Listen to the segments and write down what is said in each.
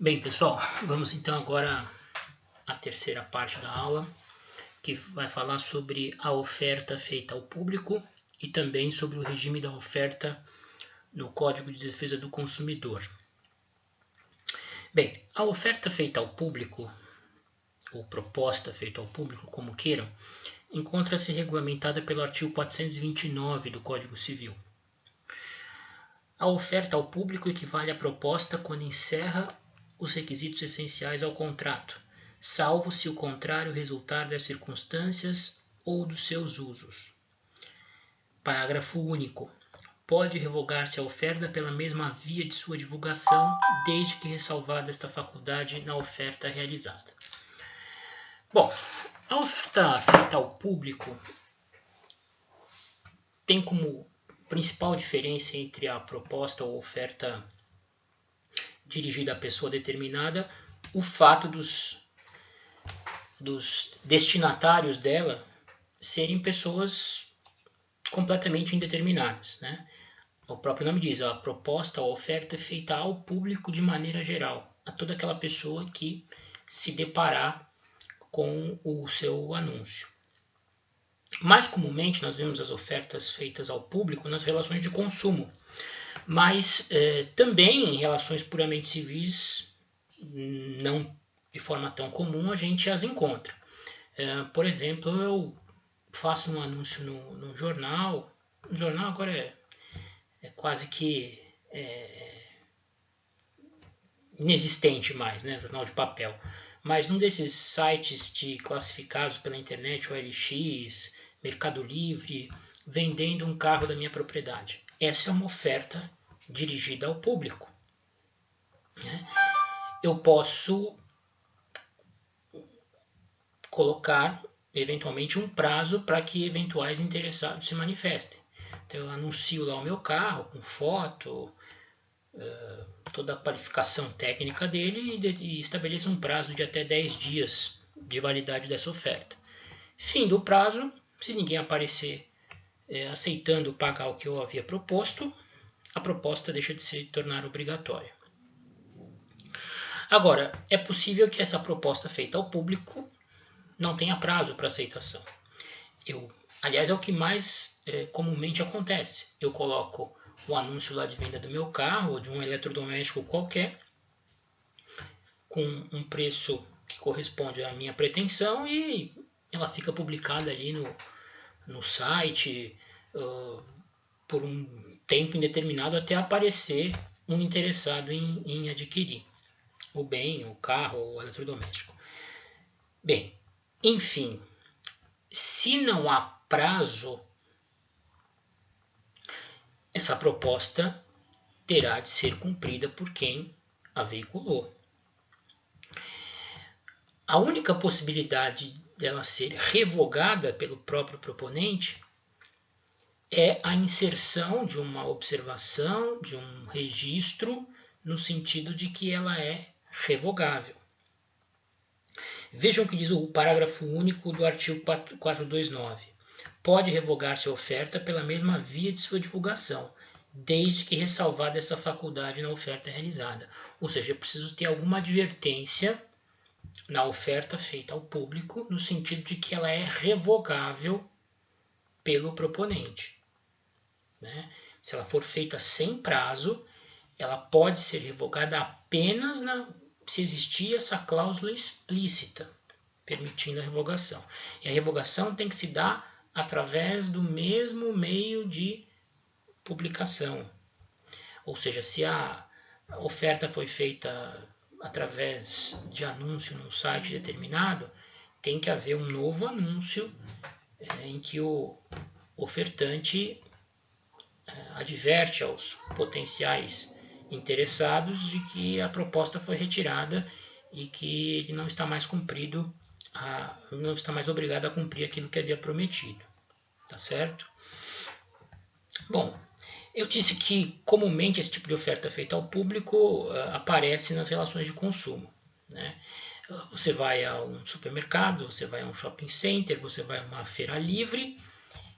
Bem, pessoal, vamos então agora à terceira parte da aula, que vai falar sobre a oferta feita ao público e também sobre o regime da oferta no Código de Defesa do Consumidor. Bem, a oferta feita ao público, ou proposta feita ao público, como queiram, encontra-se regulamentada pelo artigo 429 do Código Civil. A oferta ao público equivale à proposta quando encerra os requisitos essenciais ao contrato, salvo se o contrário resultar das circunstâncias ou dos seus usos. Parágrafo único. Pode revogar-se a oferta pela mesma via de sua divulgação, desde que ressalvada esta faculdade na oferta realizada. Bom, a oferta feita ao público tem como principal diferença entre a proposta ou oferta dirigida a pessoa determinada o fato dos destinatários dela serem pessoas completamente indeterminadas, né? O próprio nome diz, a proposta ou oferta é feita ao público de maneira geral, a toda aquela pessoa que se deparar com o seu anúncio. Mais comumente, nós vemos as ofertas feitas ao público nas relações de consumo, mas também em relações puramente civis, não de forma tão comum, a gente as encontra. Por exemplo, eu faço um anúncio no jornal, o jornal agora é quase que inexistente mais, né? Jornal de papel. Mas num desses sites classificados pela internet, OLX, Mercado Livre, vendendo um carro da minha propriedade. Essa é uma oferta dirigida ao público, né? Eu posso colocar, eventualmente, um prazo para que eventuais interessados se manifestem. Então, eu anuncio lá o meu carro, com foto, toda a qualificação técnica dele e estabeleço um prazo de até 10 dias de validade dessa oferta. Fim do prazo, se ninguém aparecer aceitando pagar o que eu havia proposto, a proposta deixa de se tornar obrigatória. Agora, é possível que essa proposta feita ao público não tenha prazo para aceitação. Aliás, é o que mais comumente acontece. Eu coloco o anúncio lá de venda do meu carro ou de um eletrodoméstico qualquer, com um preço que corresponde à minha pretensão, e ela fica publicada ali no site por um tempo indeterminado até aparecer um interessado em adquirir o bem, o carro ou o eletrodoméstico. Bem, enfim, se não há prazo, essa proposta terá de ser cumprida por quem a veiculou. A única possibilidade dela ser revogada pelo próprio proponente é a inserção de uma observação, de um registro, no sentido de que ela é revogável. Vejam o que diz o parágrafo único do artigo 429. Pode revogar-se a oferta pela mesma via de sua divulgação, desde que ressalvada essa faculdade na oferta realizada. Ou seja, eu preciso ter alguma advertência na oferta feita ao público, no sentido de que ela é revogável pelo proponente, né? Se ela for feita sem prazo, ela pode ser revogada apenas se existir essa cláusula explícita permitindo a revogação. E a revogação tem que se dar através do mesmo meio de publicação. Ou seja, se a oferta foi feita através de anúncio num site determinado, tem que haver um novo anúncio em que o ofertante adverte aos potenciais interessados de que a proposta foi retirada e que ele não está mais não está mais obrigado a cumprir aquilo que havia prometido. Tá certo? Bom, eu disse que comumente esse tipo de oferta feita ao público aparece nas relações de consumo, né? Você vai a um supermercado, você vai a um shopping center, você vai a uma feira livre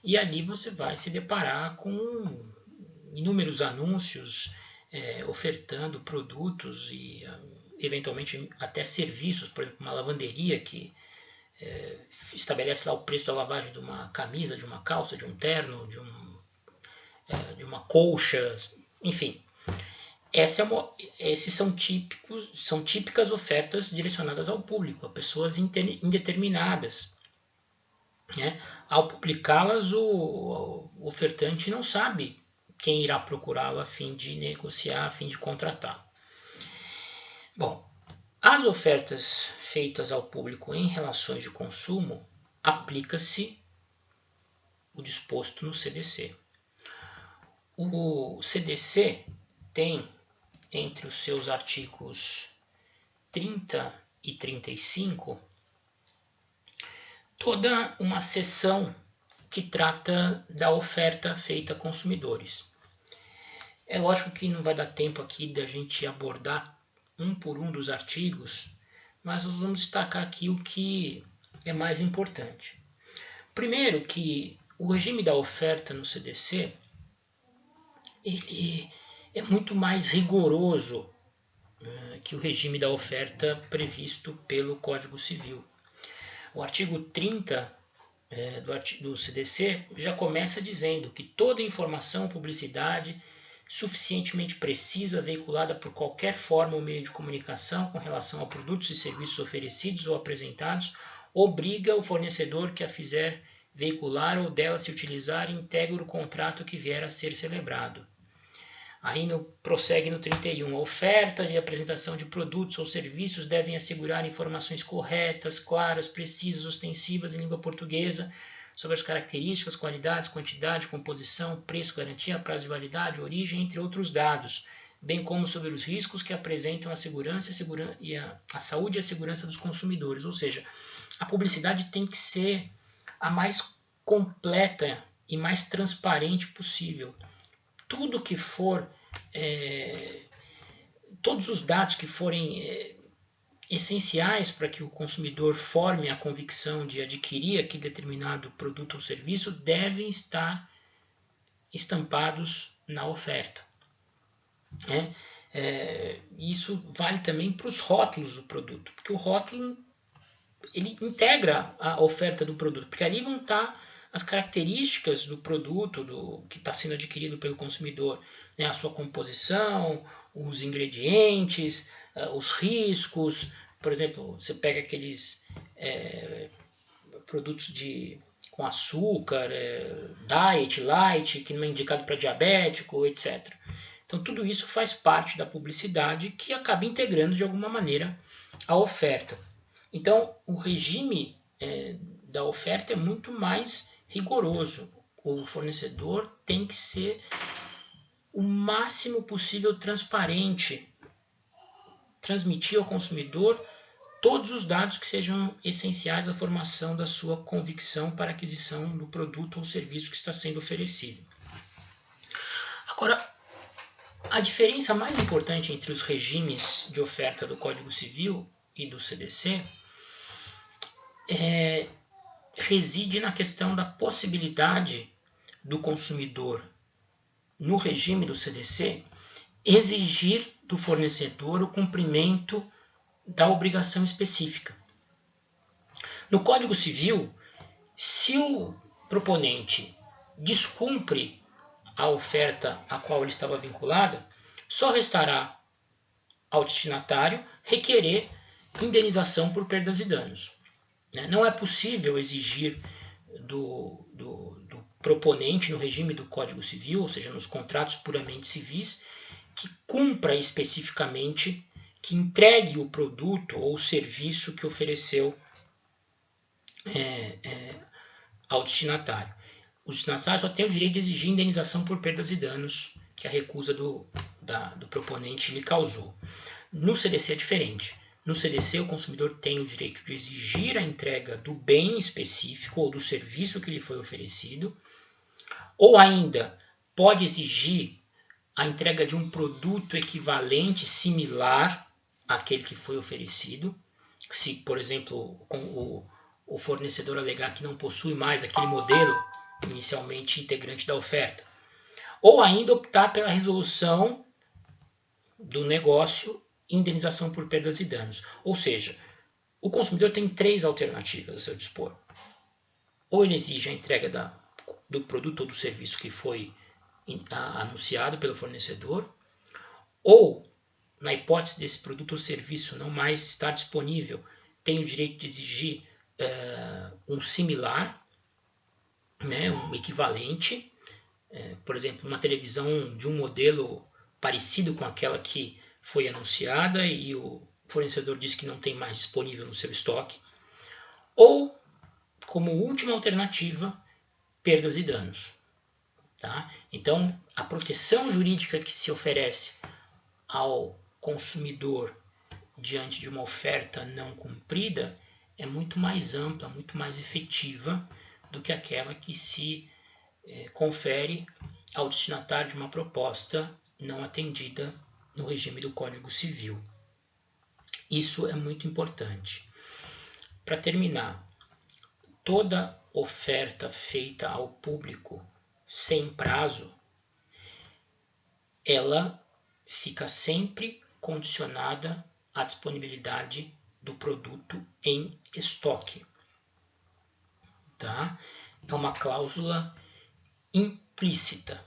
e ali você vai se deparar com inúmeros anúncios ofertando produtos e eventualmente até serviços, por exemplo, uma lavanderia que estabelece lá o preço da lavagem de uma camisa, de uma calça, de um terno, de uma colcha, enfim. Esses são típicas ofertas direcionadas ao público, a pessoas indeterminadas. Né? Ao publicá-las, o ofertante não sabe quem irá procurá-lo a fim de negociar, a fim de contratar. Bom, as ofertas feitas ao público em relações de consumo, aplica-se o disposto no CDC. O CDC tem, entre os seus artigos 30 e 35, toda uma seção que trata da oferta feita a consumidores. É lógico que não vai dar tempo aqui da gente abordar um por um dos artigos, mas nós vamos destacar aqui o que é mais importante. Primeiro, que o regime da oferta no CDC ele é muito mais rigoroso que o regime da oferta previsto pelo Código Civil. O artigo 30 do CDC já começa dizendo que toda informação ou publicidade suficientemente precisa veiculada por qualquer forma ou meio de comunicação com relação a produtos e serviços oferecidos ou apresentados obriga o fornecedor que a fizer veicular ou dela se utilizar integra o contrato que vier a ser celebrado. Aí prossegue no 31. A oferta e apresentação de produtos ou serviços devem assegurar informações corretas, claras, precisas, ostensivas em língua portuguesa sobre as características, qualidades, quantidade, composição, preço, garantia, prazo de validade, origem, entre outros dados, bem como sobre os riscos que apresentam a segurança e a saúde e a segurança dos consumidores. Ou seja, a publicidade tem que ser a mais completa e mais transparente possível. Tudo que for, todos os dados que forem essenciais para que o consumidor forme a convicção de adquirir aquele determinado produto ou serviço devem estar estampados na oferta. Isso vale também para os rótulos do produto, porque o rótulo ele integra a oferta do produto, porque ali vão estar as características do produto que está sendo adquirido pelo consumidor, né? A sua composição, os ingredientes, os riscos. Por exemplo, você pega aqueles produtos com açúcar, diet, light, que não é indicado para diabético, etc. Então tudo isso faz parte da publicidade que acaba integrando de alguma maneira a oferta. Então o regime da oferta é muito mais rigoroso. O fornecedor tem que ser o máximo possível transparente, transmitir ao consumidor todos os dados que sejam essenciais à formação da sua convicção para a aquisição do produto ou serviço que está sendo oferecido. Agora, a diferença mais importante entre os regimes de oferta do Código Civil e do CDC reside na questão da possibilidade do consumidor, no regime do CDC, exigir do fornecedor o cumprimento da obrigação específica. No Código Civil, se o proponente descumpre a oferta a qual ele estava vinculado, só restará ao destinatário requerer indenização por perdas e danos. Não é possível exigir do proponente no regime do Código Civil, ou seja, nos contratos puramente civis, que cumpra especificamente, que entregue o produto ou o serviço que ofereceu ao destinatário. O destinatário só tem o direito de exigir indenização por perdas e danos que a recusa do proponente lhe causou. No CDC é diferente. No CDC, o consumidor tem o direito de exigir a entrega do bem específico ou do serviço que lhe foi oferecido, ou ainda pode exigir a entrega de um produto equivalente, similar àquele que foi oferecido. Se, por exemplo, o fornecedor alegar que não possui mais aquele modelo inicialmente integrante da oferta. Ou ainda optar pela resolução do negócio, indenização por perdas e danos. Ou seja, o consumidor tem 3 alternativas a seu dispor. Ou ele exige a entrega do produto ou do serviço que foi anunciado pelo fornecedor, ou, na hipótese desse produto ou serviço não mais estar disponível, tem o direito de exigir um similar, né, um equivalente, por exemplo, uma televisão de um modelo parecido com aquela que foi anunciada e o fornecedor diz que não tem mais disponível no seu estoque, ou, como última alternativa, perdas e danos. Tá? Então, a proteção jurídica que se oferece ao consumidor diante de uma oferta não cumprida é muito mais ampla, muito mais efetiva do que aquela que se confere ao destinatário de uma proposta não atendida no regime do Código Civil. Isso é muito importante. Para terminar, toda oferta feita ao público sem prazo, ela fica sempre condicionada à disponibilidade do produto em estoque. Tá? É uma cláusula implícita.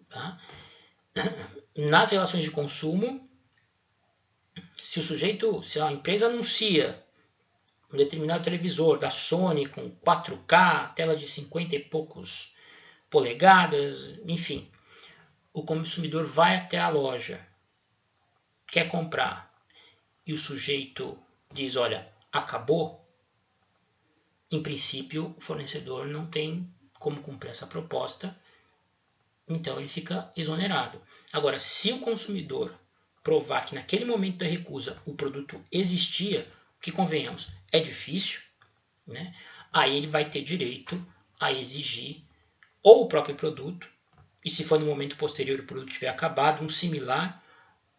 Tá? Nas relações de consumo, se a empresa anuncia um determinado televisor da Sony com 4K, tela de 50 e poucos polegadas, enfim, o consumidor vai até a loja, quer comprar, e o sujeito diz, olha, acabou, em princípio o fornecedor não tem como cumprir essa proposta, então ele fica exonerado. Agora, se o consumidor provar que naquele momento da recusa o produto existia, que convenhamos, é difícil, né? Aí ele vai ter direito a exigir ou o próprio produto, e se for no momento posterior o produto tiver acabado, um similar,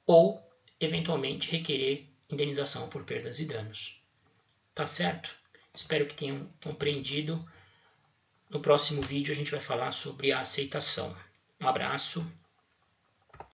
ou eventualmente requerer indenização por perdas e danos. Tá certo? Espero que tenham compreendido. No próximo vídeo a gente vai falar sobre a aceitação. Um abraço.